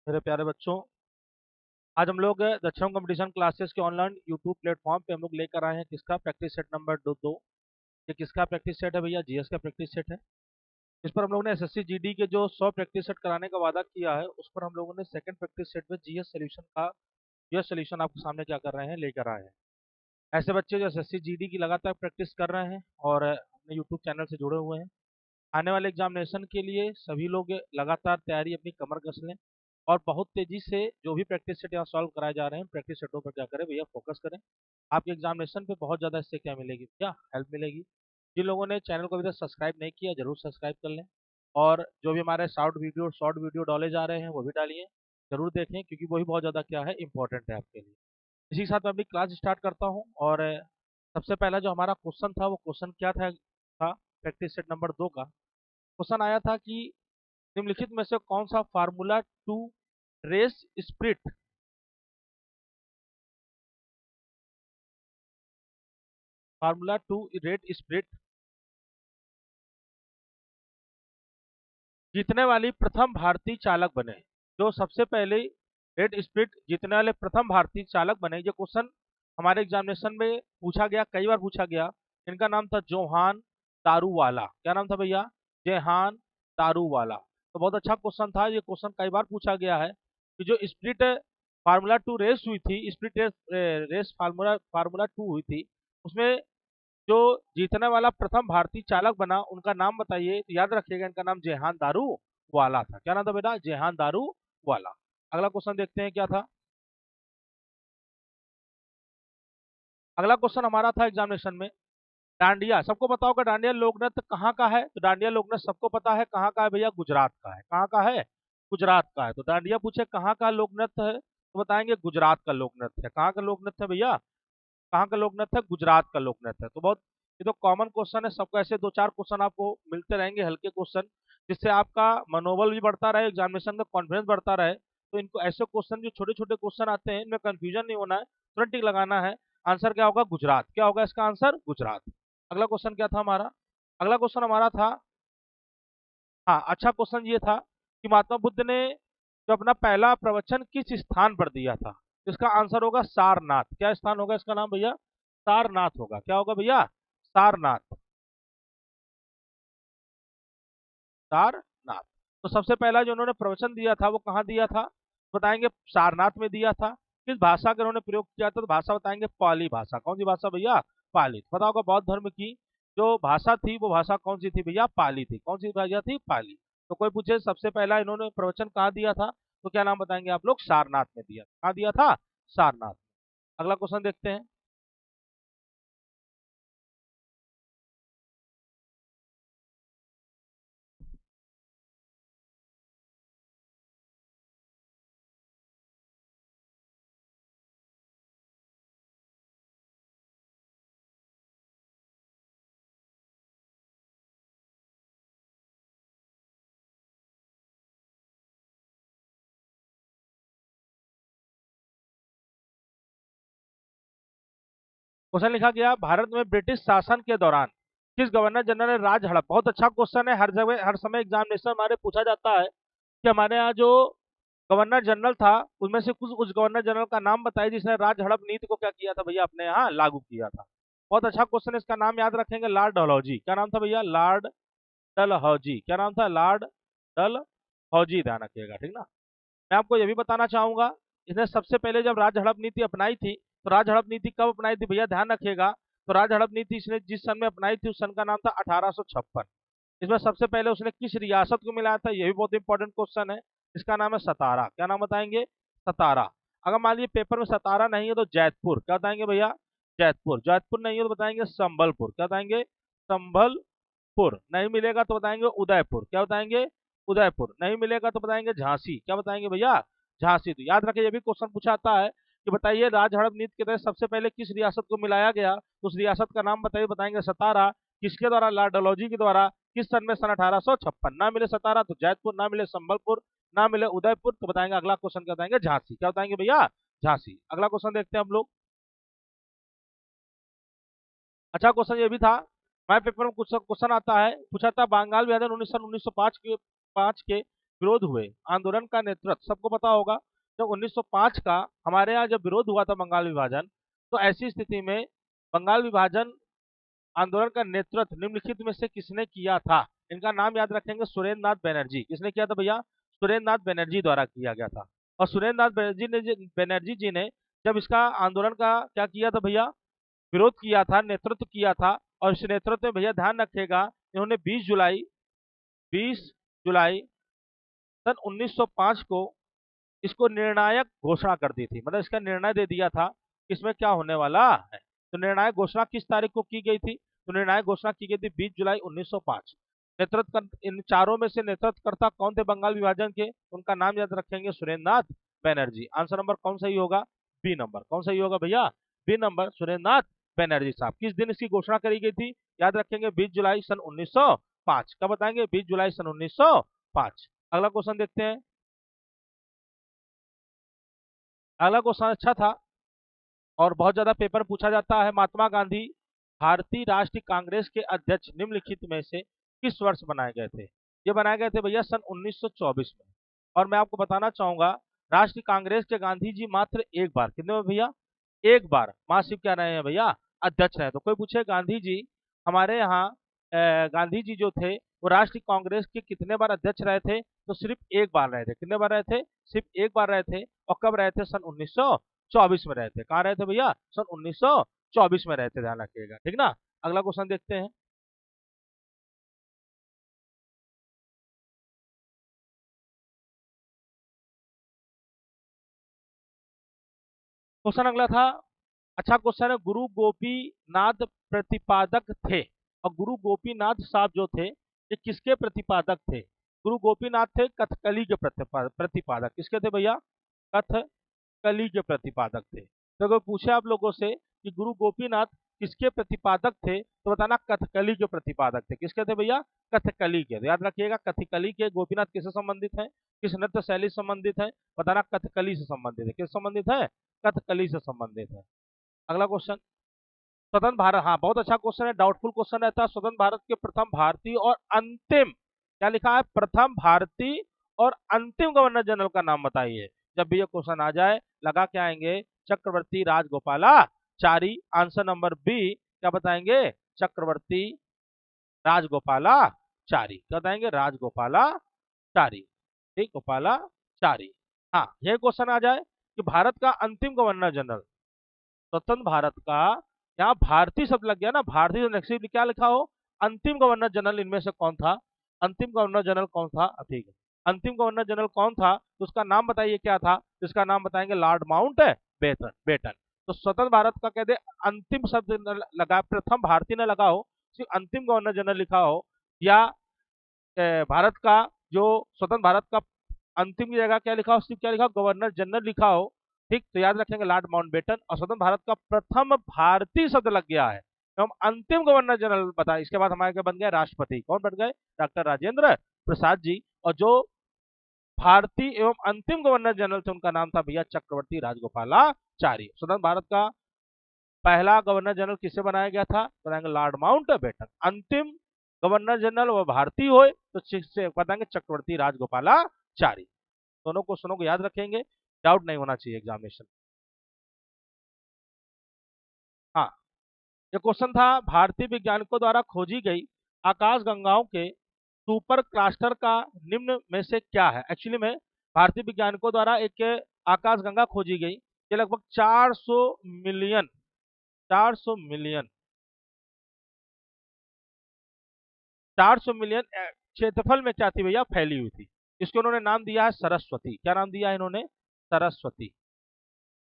मेरे प्यारे बच्चों, आज हम लोग दक्षिण कंपटीशन क्लासेस के ऑनलाइन यूट्यूब प्लेटफॉर्म पे हम लोग लेकर आए हैं किसका प्रैक्टिस सेट नंबर दो। ये किसका प्रैक्टिस सेट है भैया? जीएस का प्रैक्टिस सेट है। इस पर हम लोगों ने एसएससी जीडी के जो 100 प्रैक्टिस सेट कराने का वादा किया है, उस पर हम लोगों ने सेकंड प्रैक्टिस सेट में जीएस सोल्यूशन आपके सामने क्या कर रहे हैं, लेकर आए हैं। ऐसे बच्चे जो एसएससी जीडी की लगातार प्रैक्टिस कर रहे हैं और अपने यूट्यूब चैनल से जुड़े हुए हैं, आने वाले एग्जामिनेशन के लिए सभी लोग लगातार तैयारी अपनी कमर कस लें और बहुत तेजी से जो भी प्रैक्टिस सेट यहाँ सॉल्व कराए जा रहे हैं, प्रैक्टिस सेटों पर क्या करें भैया, फोकस करें। आपके एग्जामिनेशन पे बहुत ज़्यादा इससे क्या मिलेगी भैया, हेल्प मिलेगी। जिन लोगों ने चैनल को अभी तक सब्सक्राइब नहीं किया, जरूर सब्सक्राइब कर लें। और जो भी हमारे शॉर्ट वीडियो डाले जा रहे हैं वो भी डालिए, जरूर देखें, क्योंकि वही बहुत ज़्यादा क्या है, इंपॉर्टेंट है आपके लिए। इसी के साथ मैं अपनी क्लास स्टार्ट करता हूँ। और सबसे पहला जो हमारा क्वेश्चन था, वो क्वेश्चन क्या था प्रैक्टिस सेट नंबर 2 का। क्वेश्चन आया था कि निम्नलिखित में से कौन सा formula two race sprint formula two rate sprint जीतने वाली प्रथम भारतीय चालक बने। जो सबसे पहले रेट स्प्रिट जीतने वाले प्रथम भारतीय चालक बने, ये क्वेश्चन हमारे एग्जामिनेशन में पूछा गया, कई बार पूछा गया। इनका नाम था जोहान दारूवाला। क्या नाम था भैया? जेहान दारूवाला। तो बहुत अच्छा क्वेश्चन था, ये क्वेश्चन कई बार पूछा गया है कि जो स्प्रिट फार्मूला टू रेस हुई थी, sprint race formula formula two हुई थी, उसमें जो जीतने वाला प्रथम भारतीय चालक बना, उनका नाम बताइए। तो याद रखिएगा, इनका नाम जेहान दारू वाला था। क्या नाम था बेटा? जेहान दारू वाला। अगला क्वेश्चन देखते हैं क्या था। अगला क्वेश्चन हमारा था एग्जामिनेशन में, डांडिया। सबको पता होगा डांडिया लोक नृत्य कहाँ का है? तो डांडिया लोक नृत्य सबको पता है कहाँ का है भैया, गुजरात का है। कहाँ का है? गुजरात का है। तो डांडिया पूछे कहाँ का लोक नृत्य है, तो बताएंगे गुजरात का लोक नृत्य है। कहाँ का लोक नृत्य है भैया? कहाँ का लोक नृत्य है? गुजरात का लोक नृत्य है। तो बहुत, ये तो कॉमन क्वेश्चन है, सबको ऐसे दो चार क्वेश्चन आपको मिलते रहेंगे, हल्के क्वेश्चन, जिससे आपका मनोबल भी बढ़ता रहे, एग्जामिनेशन का कॉन्फिडेंस बढ़ता रहे। तो इनको ऐसे क्वेश्चन, जो छोटे छोटे क्वेश्चन आते हैं, इनमें कंफ्यूजन नहीं होना है, तुरंत टिक लगाना है। आंसर क्या होगा? गुजरात। क्या होगा इसका आंसर? गुजरात। अगला क्वेश्चन क्या था हमारा? अगला क्वेश्चन हमारा था, हाँ, अच्छा क्वेश्चन ये था कि महात्मा बुद्ध ने जो अपना पहला प्रवचन किस स्थान पर दिया था? इसका आंसर होगा सारनाथ। क्या स्थान होगा इसका नाम भैया? सारनाथ होगा। क्या होगा भैया? सारनाथ। सारनाथ। तो सबसे पहला जो उन्होंने प्रवचन दिया था, वो कहाँ दिया था? बताएंगे सारनाथ में दिया था। किस भाषा का उन्होंने प्रयोग किया था? तो भाषा बताएंगे पाली भाषा। कौन सी भाषा भैया? पाली। पता होगा बौद्ध धर्म की जो भाषा थी, वो भाषा कौन सी थी भैया? पाली थी। कौन सी भाषा थी? पाली। तो कोई पूछे सबसे पहला इन्होंने प्रवचन कहाँ दिया था, तो क्या नाम बताएंगे आप लोग? सारनाथ में दिया। कहाँ दिया था? सारनाथ। अगला क्वेश्चन देखते हैं। क्वेश्चन लिखा गया, भारत में ब्रिटिश शासन के दौरान किस गवर्नर जनरल ने राज हड़प। बहुत अच्छा क्वेश्चन है, हर जगह हर समय एग्जामिनेशन हमारे पूछा जाता है कि हमारे यहाँ जो गवर्नर जनरल था, उनमें से कुछ उस गवर्नर जनरल का नाम बताइए जिसने राज हड़प नीति को क्या किया था भैया, अपने यहाँ लागू किया था। बहुत अच्छा क्वेश्चन है, इसका नाम याद रखेंगे, लॉर्ड डलहौजी। क्या नाम था भैया? लॉर्ड डलहौजी। क्या नाम था? लॉर्ड डलहौजी, ध्यान रखिएगा, ठीक ना। मैं आपको ये भी बताना चाहूंगा, इसने सबसे पहले जब राज हड़प नीति अपनाई थी, तो राज हड़प नीति कब अपनाई थी भैया, ध्यान रखिएगा। तो राज हड़प नीति इसने जिस सन में अपनाई थी, उस सन का नाम था 1856। इसमें सबसे पहले उसने किस रियासत को मिलाया था, ये भी बहुत इंपॉर्टेंट क्वेश्चन है। इसका नाम है सतारा। क्या नाम बताएंगे? सतारा। अगर मान लीजिए पेपर में सतारा नहीं है तो जैतपुर। क्या बताएंगे भैया? जैतपुर। जैतपुर नहीं है तो बताएंगे संबलपुर। क्या बताएंगे? संबलपुर। नहीं मिलेगा तो बताएंगे उदयपुर। क्या बताएंगे? उदयपुर। नहीं मिलेगा तो बताएंगे झांसी। क्या बताएंगे भैया? झांसी। तो याद रखिए, ये भी क्वेश्चन पूछा आता है कि बताइए राज हड़प नीति के तहत सबसे पहले किस रियासत को मिलाया गया, तो उस रियासत का नाम बताइए, बताएंगे सतारा। किसके द्वारा? लॉर्ड डलहौजी के द्वारा। किस सन में? सन 1856। ना मिले सतारा तो जैतपुर, ना मिले संबलपुर, ना मिले उदयपुर, तो बताएंगे अगला क्वेश्चन क्या बताएंगे? झांसी। क्या बताएंगे भैया? झांसी। अगला क्वेश्चन देखते हैं हम लोग। अच्छा क्वेश्चन ये भी था, हमारे पेपर में कुछ क्वेश्चन आता है, पूछा था बंगाल विभाजन 1905 के विरोध हुए, आंदोलन का नेतृत्व सबको पता होगा। जब 1905 का हमारे यहाँ जब विरोध हुआ था बंगाल विभाजन, तो ऐसी स्थिति में बंगाल विभाजन आंदोलन का नेतृत्व निम्नलिखित में से किसने किया था? इनका नाम याद रखेंगे, सुरेंद्र नाथ बनर्जी। किसने किया था भैया? सुरेंद्र नाथ बनर्जी द्वारा किया गया था। और सुरेंद्र नाथ बनर्जी जी ने जब इसका आंदोलन का क्या किया था भैया, विरोध किया था, नेतृत्व किया था। और इस नेतृत्व में भैया ध्यान रखिएगा, इन्होंने 20 जुलाई सन 1905 को इसको निर्णायक घोषणा कर दी थी, मतलब इसका निर्णय दे दिया था कि इसमें क्या होने वाला है। तो निर्णायक घोषणा किस तारीख को की गई थी? तो निर्णायक घोषणा की गई थी 20 जुलाई 1905। इन चारों में से नेतृत्वकर्ता कौन थे बंगाल विभाजन के? उनका नाम याद रखेंगे, सुरेंद्र नाथ बनर्जी। आंसर नंबर कौन सही होगा? B number. कौन सही होगा भैया? बी नंबर, सुरेंद्र नाथ बनर्जी साहब। किस दिन इसकी घोषणा करी गई थी? याद रखेंगे 20 जुलाई सन 1905। कब बताएंगे? 20 जुलाई सन 1905। अगला क्वेश्चन देखते हैं। अगला क्वेश्चन अच्छा था और बहुत ज्यादा पेपर पूछा जाता है। महात्मा गांधी भारतीय राष्ट्रीय कांग्रेस के अध्यक्ष निम्नलिखित में से किस वर्ष बनाए गए थे? ये बनाए गए थे भैया सन 1924 में। और मैं आपको बताना चाहूंगा, राष्ट्रीय कांग्रेस के गांधी जी मात्र एक बार, कितने में भैया? एक बार महासचिव क्या रहे हैं भैया? अध्यक्ष रहे। तो कोई पूछे गांधी जी हमारे यहाँ गांधी जी जो थे वो राष्ट्रीय कांग्रेस के कितने बार अध्यक्ष रहे थे? तो सिर्फ एक बार रहे थे। कितने बार रहे थे? सिर्फ एक बार रहे थे। और कब रहे थे? सन 1924 में रहे थे। कहाँ रहे थे भैया? सन 1924 में रहे थे, ध्यान रखिएगा, ठीक ना। अगला क्वेश्चन देखते हैं। क्वेश्चन अगला था, अच्छा क्वेश्चन है, गुरु गोपीनाथ प्रतिपादक थे। और गुरु गोपीनाथ साहब जो थे ये किसके प्रतिपादक थे? गुरु गोपीनाथ थे कथकली के प्रतिपादक। किसके थे भैया? कथकली के प्रतिपादक थे। तो अगर पूछे आप लोगों से कि गुरु गोपीनाथ किसके प्रतिपादक थे, तो बताना कथकली के प्रतिपादक थे। किसके थे भैया? कथकली के। तो याद रखिएगा, कथकली के गोपीनाथ किससे संबंधित है? किस नृत्य शैली से संबंधित है? बताना कथकली से संबंधित है। किस संबंधित है? कथकली से संबंधित है। अगला क्वेश्चन, स्वतंत्र भारत, हाँ बहुत अच्छा क्वेश्चन है, डाउटफुल क्वेश्चन रहता है। स्वतंत्र भारत के प्रथम भारतीय और अंतिम, क्या लिखा है? प्रथम भारतीय और अंतिम गवर्नर जनरल का नाम बताइए। जब भी ये क्वेश्चन आ जाए लगा क्या आएंगे? चक्रवर्ती राजगोपालाचारी। आंसर नंबर बी, क्या बताएंगे? चक्रवर्ती राजगोपालाचारी। क्या बताएंगे? राजगोपालाचारी, ठीक, गोपालाचारी। हाँ, यह क्वेश्चन आ जाए कि भारत का अंतिम गवर्नर जनरल, स्वतंत्र भारत का, यहाँ भारतीय शब्द लग गया ना, भारतीय नेक्स्ट क्या लिखा हो? अंतिम गवर्नर जनरल इनमें से कौन था? अंतिम गवर्नर जनरल कौन था? ठीक है, अंतिम गवर्नर जनरल कौन था? तो उसका नाम बताइए क्या था? तो इसका नाम बताएंगे लॉर्ड माउंट बेटन बेटन। तो स्वतंत्र भारत का कह दे, अंतिम शब्द लगा, प्रथम भारतीय न लगा हो, सिर्फ अंतिम गवर्नर जनरल लिखा हो, या भारत का जो स्वतंत्र भारत का अंतिम की जगह क्या लिखा हो, सिर्फ क्या लिखा हो? गवर्नर जनरल लिखा हो, ठीक, तो याद रखेंगे लॉर्ड माउंटबेटन। और स्वतंत्र भारत का प्रथम भारतीय शब्द लग गया है, तो हम अंतिम गवर्नर जनरल बता। इसके बाद हमारे क्या बन गए? राष्ट्रपति। कौन बन गए? डॉक्टर राजेंद्र प्रसाद जी। और जो भारतीय एवं अंतिम गवर्नर जनरल थे उनका नाम था भैया चक्रवर्ती राजगोपालाचारी। स्वतंत्र भारत का पहला गवर्नर जनरल किसे बनाया गया था? बताएंगे लॉर्ड माउंटबेटन। अंतिम गवर्नर जनरल वो भारतीय हो तो बताएंगे चक्रवर्ती राजगोपालाचारी। दोनों क्वेश्चनों को याद रखेंगे, डाउट नहीं होना चाहिए एग्जामिनेशन। हाँ, ये क्वेश्चन था, भारतीय वैज्ञानिकों द्वारा खोजी गई आकाश गंगाओं के सुपर क्लस्टर का निम्न में से क्या है? एक्चुअली में भारतीय वैज्ञानिकों द्वारा एक आकाश गंगा खोजी गई, ये लगभग 400 मिलियन 400 मिलियन 400 मिलियन क्षेत्रफल में क्या थी भैया? फैली हुई थी। इसको उन्होंने नाम दिया है सरस्वती। क्या नाम दिया है इन्होंने? सरस्वती।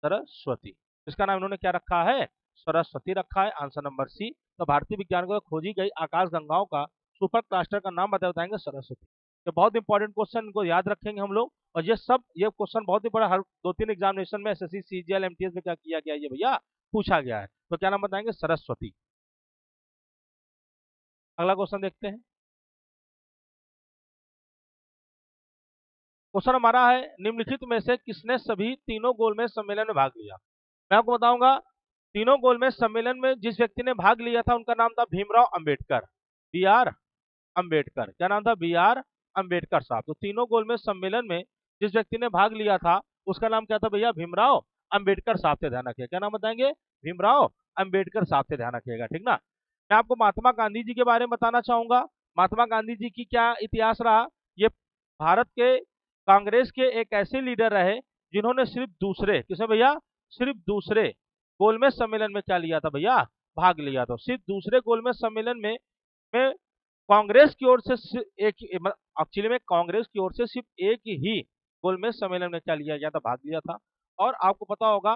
सरस्वती, इसका नाम इन्होंने क्या रखा है? सरस्वती रखा है। Answer number C. तो भारतीय वैज्ञानिकों द्वारा खोजी गई आकाश गंगाओं का सुपर क्लस्टर का नाम बताएंगे सरस्वती। तो बहुत इंपॉर्टेंट क्वेश्चन, इनको याद रखेंगे हम लोग। और ये क्वेश्चन बहुत ही बड़ा, हर 2-3 एग्जामिनेशन में एसएससी सीजीएल एमटीएस में क्या किया गया ये भैया पूछा गया है। तो क्या नाम बताएंगे? सरस्वती। अगला क्वेश्चन देखते हैं। क्वेश्चन हमारा है, निम्नलिखित में से किसने सभी तीनों गोलमेज सम्मेलन में भाग लिया? मैं आपको बताऊंगा, तीनों गोलमेज सम्मेलन में जिस व्यक्ति ने भाग लिया था उनका नाम था भीमराव अंबेडकर। B R Ambedkar. क्या नाम था? बी आर अंबेडकर साहब। तो तीनों गोलमेज सम्मेलन में जिस व्यक्ति ने भाग लिया था उसका नाम क्या था भैया? भीमराव अंबेडकर साहब थे। ध्यान रखिएगा, क्या नाम बताएंगे? भीमराव अंबेडकर साहब थे। ध्यान रखिएगा, ठीक ना। मैं आपको महात्मा गांधी जी के बारे में बताना चाहूंगा। महात्मा गांधी जी की क्या इतिहास रहा? ये भारत के कांग्रेस के एक ऐसे लीडर रहे जिन्होंने सिर्फ दूसरे, किसे भैया? सिर्फ दूसरे गोलमेज सम्मेलन में क्या लिया था भैया? भाग लिया था। सिर्फ दूसरे गोलमेज सम्मेलन में कांग्रेस की ओर से एक, एक्चुअली में कांग्रेस की ओर से सिर्फ एक ही गोलमेज सम्मेलन में क्या लिया गया था? भाग लिया था। और आपको पता होगा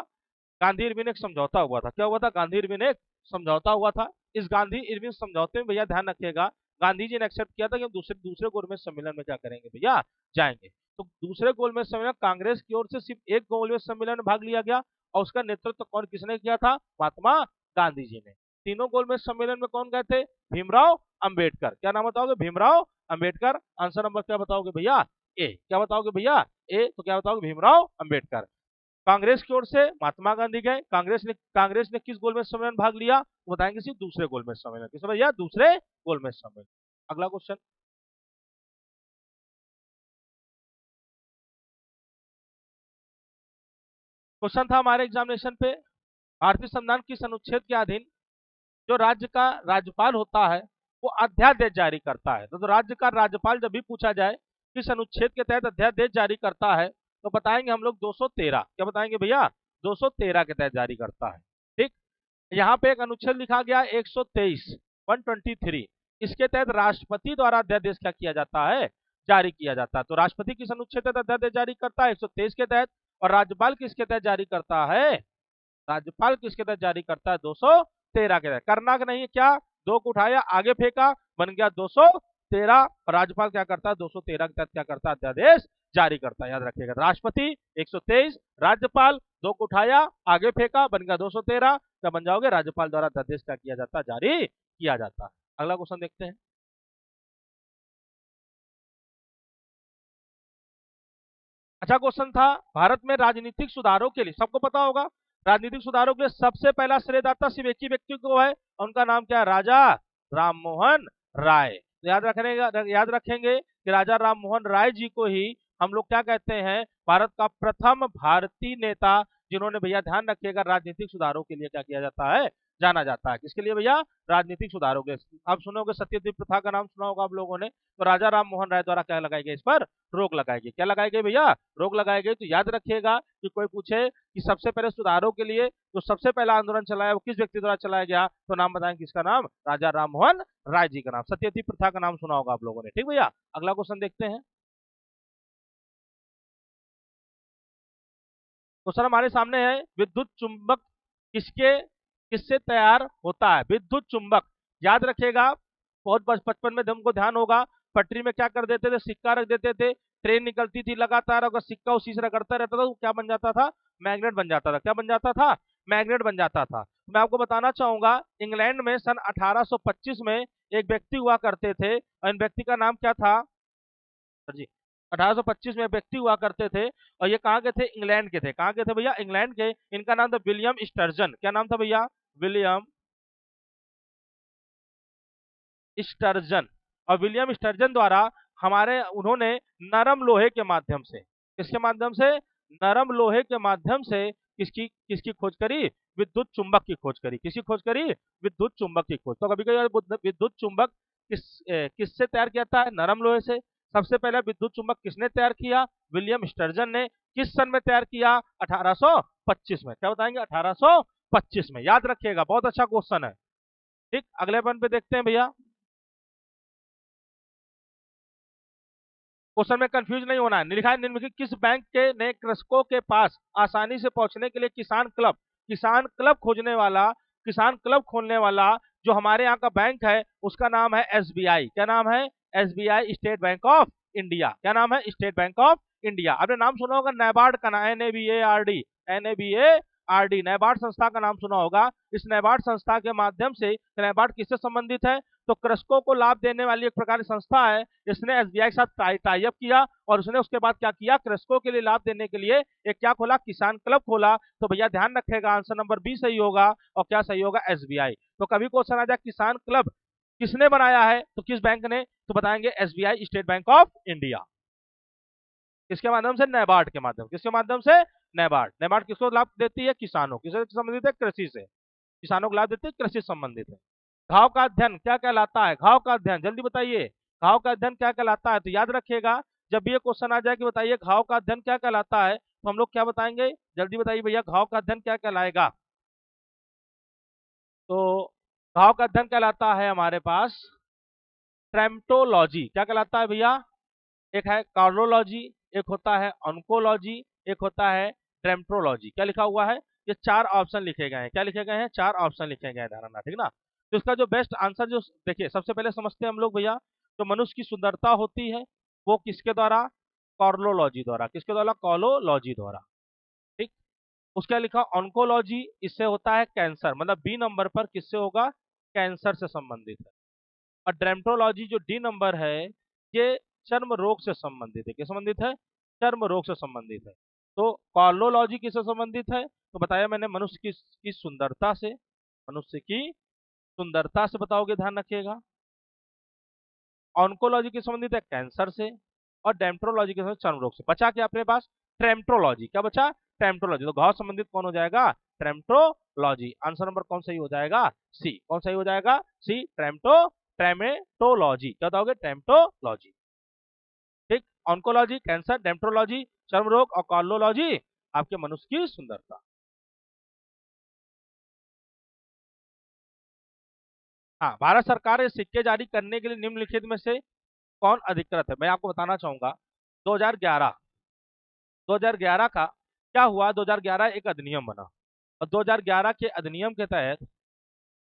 गांधी इरविन एक समझौता हुआ था। क्या हुआ था? गांधी इरविन एक समझौता हुआ था। इस गांधी इरविन समझौते में भैया ध्यान रखिएगा, गांधी जी ने एक्सेप्ट किया था कि हम दूसरे दूसरे गोलमेज सम्मेलन में क्या करेंगे भैया? जाएंगे। तो दूसरे गोलमेज सम्मेलन कांग्रेस की ओर से सिर्फ एक गोलमेज सम्मेलन में भाग लिया गया और उसका नेतृत्व कौन किसने किया था? महात्मा गांधी जी ने। तीनों गोलमेज सम्मेलन में कौन गए थे? भीमराव अंबेडकर। क्या नाम बताओगे? भीमराव अंबेडकर। आंसर नंबर क्या बताओगे भैया? ए। क्या बताओगे भैया? ए। तो क्या बताओगे? भीमराव अंबेडकर। कांग्रेस की ओर से महात्मा गांधी गए। कांग्रेस ने किस गोलमेज सम्मेलन में भाग लिया? वो बताएंगे सिर्फ दूसरे गोलमेज सम्मेलन। किस भैया? दूसरे गोलमेज सम्मेलन। अगला क्वेश्चन। क्वेश्चन था हमारे एग्जामिनेशन पे, भारतीय संविधान किस अनुच्छेद के अधीन जो राज्य का राज्यपाल होता है वो अध्यादेश जारी करता है? तो राज्य का राज्यपाल जब भी पूछा जाए किस अनुच्छेद के तहत अध्यादेश जारी करता है तो बताएंगे हम लोग 213। क्या बताएंगे भैया? 213 के तहत जारी करता है। ठीक। यहाँ पे एक अनुच्छेद लिखा गया 123, 123। इसके तहत राष्ट्रपति द्वारा अध्यादेश क्या किया जाता है? जारी किया जाता है। तो राष्ट्रपति किस अनुच्छेद के तहत अध्यादेश जारी करता है? 123 के तहत। और राज्यपाल किसके तहत जारी करता है? राज्यपाल किसके तहत जारी करता है? 213 के तहत। करना कि नहीं, क्या दो को उठाया आगे फेंका, बन गया 213। और राज्यपाल क्या करता है? 213 के तहत क्या करता है? अध्यादेश जारी करता है। याद रखिएगा, राष्ट्रपति 123, राज्यपाल दो को उठाया आगे फेंका, बन गया 213। क्या बन जाओगे? राज्यपाल द्वारा अध्यादेश क्या किया जाता है? जारी किया जाता है। अगला क्वेश्चन देखते हैं। अच्छा क्वेश्चन था, भारत में राजनीतिक सुधारों के लिए, सबको पता होगा राजनीतिक सुधारों के लिए सबसे पहला श्रेयदाता सिर्फ एक ही व्यक्ति को है, उनका नाम क्या है? राजा राम मोहन राय। तो याद रखेंगे कि राजा राम मोहन राय जी को ही हम लोग क्या कहते हैं? भारत का प्रथम भारतीय नेता, जिन्होंने भैया ध्यान रखिएगा राजनीतिक सुधारों के लिए क्या किया जाता है? जाना जाता है। किसके लिए भैया? राजनीतिक सुधारों के। आप सुनोगे सत्यवती प्रथा का नाम सुना होगा आप लोगों ने। तो राजा राम मोहन राय द्वारा क्या लगाई गई? इस पर रोक लगाई गई। क्या लगाई गई भैया? रोक लगाई गई। तो याद रखिएगा कि कोई पूछे कि सबसे पहले सुधारों के लिए जो सबसे पहला आंदोलन चलाया वो किस व्यक्ति द्वारा चलाया गया, तो नाम बताएं किसका नाम? राजा राम मोहन राय जी का नाम। सत्यवती प्रथा का नाम सुना होगा आप लोगों ने। ठीक भैया, अगला क्वेश्चन देखते हैं। क्वेश्चन हमारे सामने है, विद्युत चुंबक किसके किससे तैयार होता है? विद्युत चुंबक। याद रखिएगा, बहुत बचपन में हमको ध्यान होगा, पटरी में क्या कर देते थे? सिक्का रख देते थे। ट्रेन निकलती थी लगातार, अगर सिक्का उसी से रगड़ता रहता था तो क्या बन जाता था? मैग्नेट बन जाता था। क्या बन जाता था? मैग्नेट बन जाता था। मैं आपको बताना चाहूंगा, इंग्लैंड में सन 1825 में एक व्यक्ति हुआ करते थे और इन व्यक्ति का नाम क्या था जी? 1825 में व्यक्ति हुआ करते थे और ये कहाँ के थे? इंग्लैंड के थे। कहाँ के थे भैया? इंग्लैंड के। इनका नाम था विलियम स्टर्जन। क्या नाम था भैया? William sturgeon. और विलियम स्टर्जन द्वारा हमारे उन्होंने नरम लोहे के माध्यम से, किसके माध्यम से? नरम लोहे के माध्यम से किसकी किसकी खोज करी? विद्युत चुंबक की खोज करी। किसकी खोज करी? विद्युत चुंबक की खोज। तो कभी कभी विद्युत चुंबक किससे तैयार किया था? नरम लोहे से। सबसे पहले विद्युत चुंबक किसने तैयार किया? विलियम स्टर्जन ने। किस सन में तैयार किया? 1825 में। क्या बताएंगे? 1825 में। याद रखिएगा, बहुत अच्छा क्वेश्चन है। ठीक, अगले पन पे देखते हैं भैया। क्वेश्चन में कंफ्यूज नहीं होना है। लिखा है, निम्नलिखित किस बैंक के ने कृषकों के पास आसानी से पहुंचने के लिए किसान क्लब किसान क्लब खोलने वाला जो हमारे यहाँ का बैंक है उसका नाम है एसबीआई। क्या नाम है? SBI, state bank of India. क्या नाम है? State bank of India. आपने नाम सुना होगा नाबार्ड का, ना NABARD, NABARD, नाबार्ड संस्था का नाम सुना होगा। इस नाबार्ड संस्था के माध्यम से, नाबार्ड किससे संबंधित है? तो कृषकों को लाभ देने वाली एक प्रकार की संस्था है। इसने एसबीआई के साथ टाई अप किया और उसने उसके बाद क्या किया? कृषकों के लिए लाभ देने के लिए एक क्या खोला? किसान क्लब खोला। तो भैया ध्यान रखेगा, आंसर नंबर बी सही होगा। और क्या सही होगा? एसबीआई। तो कभी क्वेश्चन आ जाए किसान क्लब किसने बनाया है, तो किस बैंक ने, तो बताएंगे SBI, state bank of India. किसके माध्यम से, नैबार्ड के माध्यम, किसके माध्यम से, नैबार्ड। नैबार्ड किसको लाभ देती है, किसानों, किससे संबंधित है, कृषि से, किसानों को लाभ देती है, कृषि से संबंधित है। घाव का अध्ययन क्या कहलाता है, घाव का अध्ययन जल्दी बताइए, घाव का अध्ययन क्या कहलाता है, तो याद रखिएगा जब भी ये क्वेश्चन आ जाए कि बताइए घाव का अध्ययन क्या कहलाता है, तो हम लोग क्या बताएंगे, जल्दी बताइए भैया, घाव का अध्ययन क्या कहलाएगा। तो घाव का अध्ययन कहलाता है हमारे पास ट्रेम्टोलॉजी। क्या कहलाता है भैया, एक है कार्डियोलॉजी, एक होता है ऑन्कोलॉजी, एक होता है ट्रेम्टोलॉजी। क्या लिखा हुआ है, ये चार ऑप्शन लिखे गए हैं, क्या लिखे गए हैं, चार ऑप्शन लिखे गए हैं, ध्यान रखना, ठीक ना। तो इसका जो बेस्ट आंसर जो, देखिए सबसे पहले समझते हैं हम लोग भैया, तो मनुष्य की सुंदरता होती है वो किसके द्वारा, कॉर्लोलॉजी द्वारा, किसके द्वारा, कॉलोलॉजी द्वारा, ठीक। उसका लिखा ऑन्कोलॉजी, इससे होता है कैंसर, मतलब बी नंबर पर किससे होगा, कैंसर से संबंधित है। और ड्रेम्टोलॉजी जो डी नंबर है, ये चर्म रोग से संबंधित है, किस संबंधित है, चर्म रोग से संबंधित है। तो कॉलोलॉजी किससे संबंधित है, तो बताया मैंने मनुष्य की सुंदरता से, मनुष्य की सुंदरता से बताओगे, ध्यान रखिएगा। ऑन्कोलॉजी के संबंधित है कैंसर से, और डेम्ट्रोलॉजी के संबंधित चर्म रोग से। बचा क्या अपने पास, ट्रेम्ट्रोलॉजी, क्या बचा, ट्रेम्ट्रोलॉजी। तो घाव संबंधित कौन हो जाएगा, ट्रेम्ट्रोलॉजी। आंसर नंबर कौन सही हो जाएगा, सी। कौन सही हो जाएगा, सी, ट्रेमेटोलॉजी। क्या बताओगे, ट्रेम्टोलॉजी, ठीक। ऑन्कोलॉजी कैंसर, डेम्ट्रोलॉजी चर्म रोग, और कॉलोलॉजी आपके मनुष्य की सुंदरता। हाँ, भारत सरकार इस सिक्के जारी करने के लिए निम्नलिखित में से कौन अधिकृत है। मैं आपको बताना चाहूंगा 2011 2011 का क्या हुआ, 2011 एक अधिनियम बना, और 2011 के अधिनियम के तहत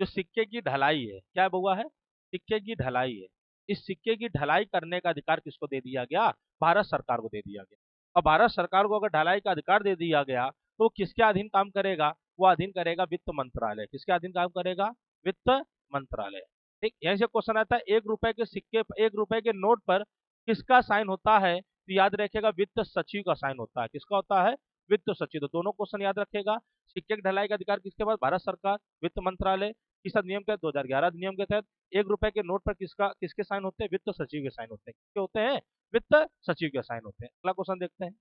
जो सिक्के की ढलाई है, क्या हुआ है, सिक्के की ढलाई है, इस सिक्के की ढलाई करने का अधिकार किसको दे दिया गया, भारत सरकार को दे दिया गया। और भारत सरकार को अगर ढलाई का अधिकार दे दिया गया तो वो किसके अधीन काम करेगा, वो अधीन करेगा वित्त मंत्रालय। किसके अधीन काम करेगा, वित्त मंत्रालय, ठीक। यहीं से क्वेश्चन आता है, 1 रुपए के सिक्के, 1 रुपए के नोट पर किसका साइन होता है, तो याद रखिएगा वित्त सचिव का साइन होता है। किसका होता है, वित्त सचिव। तो दोनों क्वेश्चन याद रखेगा। सिक्के की ढलाई का अधिकार किसके पास, भारत सरकार, वित्त मंत्रालय। किस अधिनियम के, 2011 अधिनियम के तहत 1 रुपए के नोट पर किसके साइन होते हैं, वित्त सचिव के साइन होते हैं। किसके होते हैं, वित्त सचिव के साइन होते हैं। अगला क्वेश्चन देखते हैं,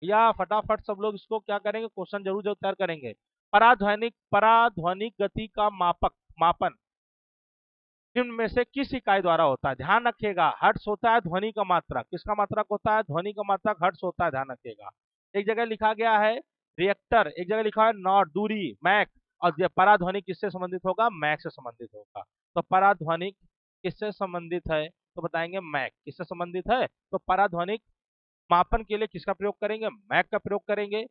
या फटाफट सब लोग इसको क्या करेंगे, क्वेश्चन जरूर जरूर तैयार करेंगे। पराध्वनिक गति का मापन निम्न में से किस इकाई द्वारा होता है, ध्यान रखिएगा। हर्ट्ज होता है ध्वनि का मात्रक, किसका मात्रक होता है, ध्वनि का मात्रक हर्ट्ज होता है, ध्यान रखिएगा। एक जगह लिखा गया है रिएक्टर, एक जगह लिखा है नॉट, दूरी, मैक। और ये पराध्वनिक किससे संबंधित होगा, मैक से संबंधित होगा। तो पराध्वनिक किससे संबंधित है, तो बताएंगे मैक। किससे संबंधित है, तो पराध्वनिक मापन के लिए किसका प्रयोग करेंगे, मैक का प्रयोग करेंगे।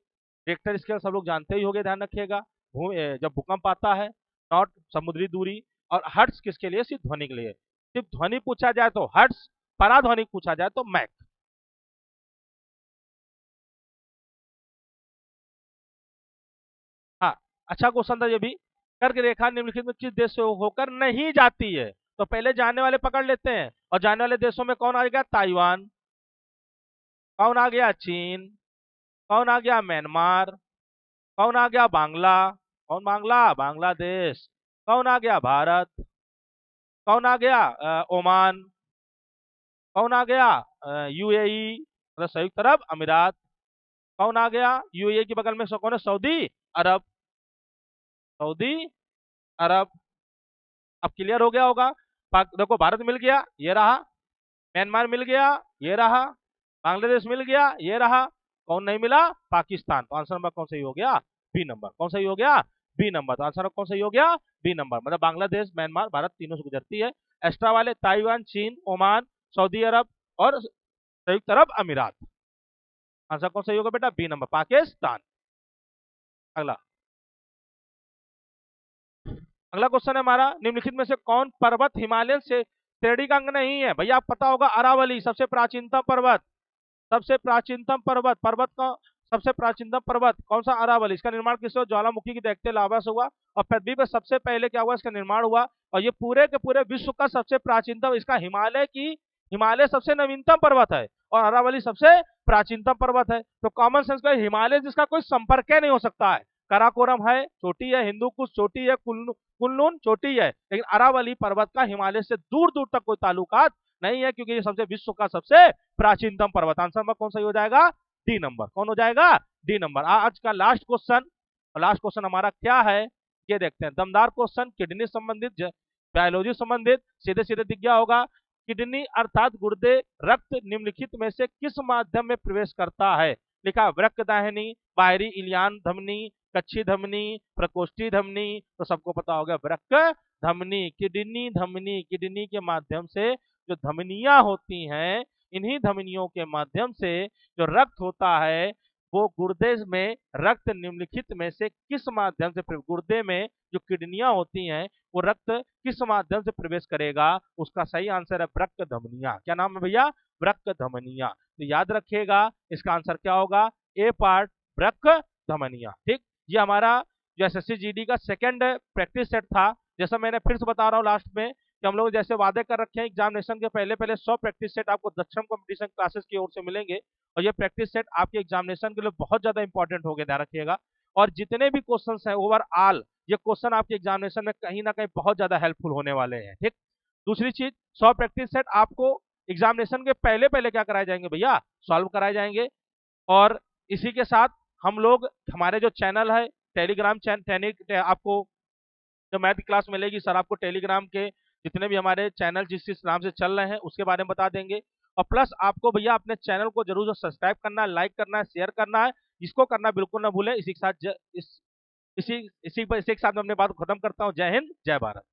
रिएक्टर स्केल सब लोग जानते ही होंगे, ध्यान रखिएगा, जब भूकंप आता है। नॉट समुद्री दूरी, और हर्ट्ज किसके लिए, सिर्फ ध्वनि के लिए। सिर्फ ध्वनि पूछा जाए तो हर्ट्ज, पराध्वनिक पूछा जाए तो मैक। हाँ, अच्छा क्वेश्चन था ये भी। कर्क रेखा निम्नलिखित में किस देश से होकर नहीं जाती है, तो पहले जाने वाले पकड़ लेते हैं। और जाने वाले देशों में कौन आ गया, ताइवान, कौन आ गया, चीन, कौन आ गया, म्यांमार, कौन आ गया, बांग्ला, कौन, बांग्लादेश, कौन आ गया, भारत, कौन आ गया, ओमान, कौन आ गया, यूएई, मतलब संयुक्त अरब अमीरात, कौन आ गया, यूएई के बगल में कौन है, सऊदी अरब, सऊदी अरब। अब क्लियर हो गया होगा। देखो भारत मिल गया, ये रहा, म्यांमार मिल गया, ये रहा, बांग्लादेश मिल गया, ये रहा, कौन नहीं मिला, पाकिस्तान। तो आंसर नंबर कौन सही हो गया, बी नंबर। कौन सही हो गया, बी नंबर। तो आंसर कौन सही हो गया, बी नंबर। मतलब बांग्लादेश, म्यांमार, भारत तीनों से गुजरती है। एक्स्ट्रा वाले ताइवान, चीन, ओमान, सऊदी अरब और संयुक्त अरब अमीरात। आंसर कौन सही होगा बेटा, बी नंबर, पाकिस्तान। अगला अगला क्वेश्चन है हमारा, निम्नलिखित में से कौन पर्वत हिमालयन से श्रेणी का अंग नहीं है। भैया आप पता होगा, अरावली सबसे प्राचीनतम पर्वत, सबसे प्राचीनतम पर्वत, पर्वत का सबसे प्राचीनतम पर्वत कौन सा, अरावली। इसका निर्माण किस ज्वालामुखी की देखते लावा से हुआ, और पृथ्वी पर सबसे पहले क्या हुआ, इसका निर्माण हुआ। और ये पूरे के पूरे विश्व का सबसे प्राचीनतम, इसका हिमालय सबसे नवीनतम पर्वत है, और अरावली सबसे प्राचीनतम पर्वत है। तो कॉमन सेंस का हिमालय जिसका कोई संपर्क नहीं हो सकता है, काराकोरम है चोटी है, हिंदू कुश चोटी है, कुनलुन चोटी है, लेकिन अरावली पर्वत का हिमालय से दूर दूर तक कोई ताल्लुकात नहीं है, क्योंकि ये सबसे विश्व का सबसे प्राचीनतम पर्वत। आंसर नंबर कौन सा हो जाएगा? D number. कौन हो जाएगा? D number. आज का लास्ट क्वेश्चन हमारा क्या है ये देखते हैं। दमदार क्वेश्चन, किडनी संबंधित, बायोलॉजी संबंधित, सीधे सीधे दिख गया होगा। किडनी अर्थात गुर्दे रक्त निम्नलिखित में से किस माध्यम में प्रवेश करता है? लिखा वृक्क दाहिनी, बाहरी इलियान धमनी, कच्छी धमनी, प्रकोष्ठी धमनी। तो सबको पता होगा वृक्क धमनी। किडनी धमनी, किडनी के माध्यम से जो धमनियां होती हैं, इन्हीं धमनियों के माध्यम से जो रक्त होता है वो गुर्दे में रक्त निम्नलिखित में से किस माध्यम से, गुर्दे में जो किडनियां होती हैं वो रक्त किस माध्यम से प्रवेश करेगा? उसका सही आंसर है वृक्क धमनियां। क्या नाम है भैया? वृक्क धमनियां। तो याद रखिएगा इसका आंसर क्या होगा? ए पार्ट वृक्क धमनियां। ठीक, ये हमारा जो एसएससी जीडी का सेकंड प्रैक्टिस सेट था। जैसा मैंने फिर से बता रहा हूँ लास्ट में कि हम लोग जैसे वादे कर रखे हैं एग्जामिनेशन के पहले पहले 100 प्रैक्टिस सेट आपको दक्षिण कंपटीशन क्लासेस की ओर से मिलेंगे, और ये प्रैक्टिस सेट आपके एग्जामिनेशन के लिए बहुत ज्यादा इंपॉर्टेंट हो गए, ध्यान रखिएगा। और जितने भी क्वेश्चन हैं ओवरऑल ये क्वेश्चन आपके एग्जामिनेशन में कहीं ना कहीं बहुत ज्यादा हेल्पफुल होने वाले हैं। ठीक, दूसरी चीज 100 प्रैक्टिस सेट आपको एग्जामिनेशन के पहले पहले क्या कराए जाएंगे भैया? सॉल्व कराए जाएंगे। और इसी के साथ हम लोग हमारे जो चैनल है टेलीग्राम चैनल, आपको जो मैथ क्लास मिलेगी सर आपको टेलीग्राम के जितने भी हमारे चैनल जिस नाम से चल रहे हैं उसके बारे में बता देंगे। और प्लस आपको भैया अपने चैनल को जरूर सब्सक्राइब करना है, लाइक करना है, शेयर करना है। इसको करना बिल्कुल ना भूलें। इसी के साथ मैं अपनी बात खत्म करता हूँ। जय हिंद, जय भारत।